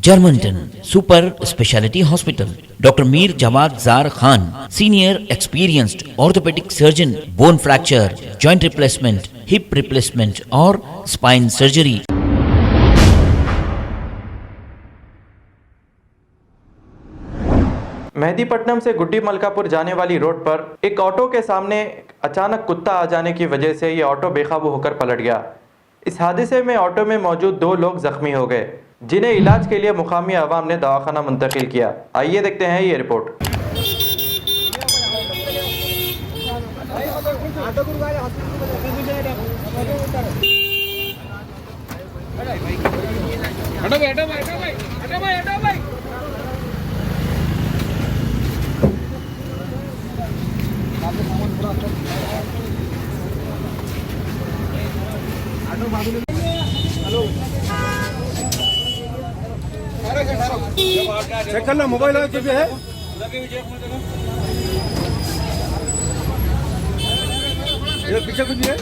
Germanton super speciality hospital, doctor Mir Jawad Zar Khan, senior experienced orthopaedic surgeon, bone fracture, joint replacement, hip replacement और spine surgery. Mehdipatnam से गुड्डी मलकापुर जाने वाली road पर एक ऑटो के सामने अचानक कुत्ता आ जाने की वजह से ये ऑटो बेकाबू होकर पलट गया। इस हादसे में ऑटो में मौजूद 2 लोग जख्मी हो गए, जिन्हें इलाज के लिए मुकामी अवाम ने दवाखाना मुंतकिल किया। आइए देखते हैं ये रिपोर्ट। चेक करना मोबाइल है कुछ है ये पीछे कुछ भी है।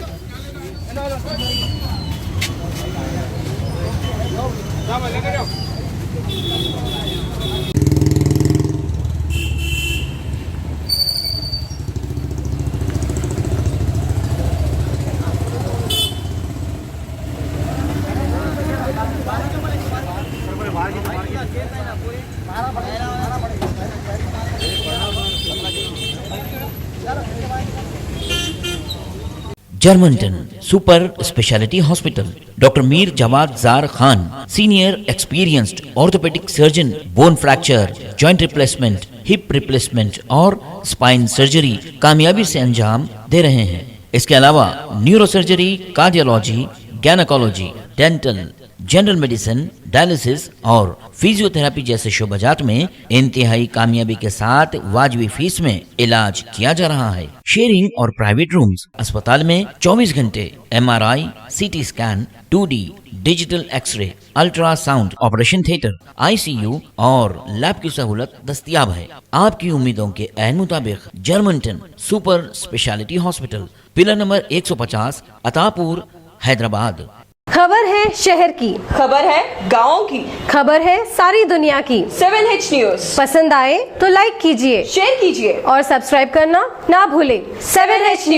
Germanten super speciality hospital, doctor Mir Jawad Zar Khan, senior experienced orthopaedic surgeon, bone fracture, joint replacement, hip replacement और स्पाइन सर्जरी कामयाबी से अंजाम दे रहे हैं। इसके अलावा neuro surgery, cardiology, gynaecology, dental, general medicine, dialysis और फिजियोथेरेपी जैसे शोबाजात में इंतहाई कामयाबी के साथ वाजिबी फीस में इलाज किया जा रहा है। शेयरिंग और प्राइवेट रूम्स, अस्पताल में 24 घंटे MRI, CT scan, 2D digital x-ray, ultrasound, operation theatre, ICU और लैब की सहूलत दस्तयाब है। आपकी उम्मीदों के ऐन मुताबिक Germanten super speciality hospital, pillar number 150, Attapur, Hyderabad. खबर है शहर की, खबर है गाँव की, खबर है सारी दुनिया की। 7H न्यूज पसंद आए तो लाइक कीजिए, शेयर कीजिए और सब्सक्राइब करना ना भूलें। 7H news.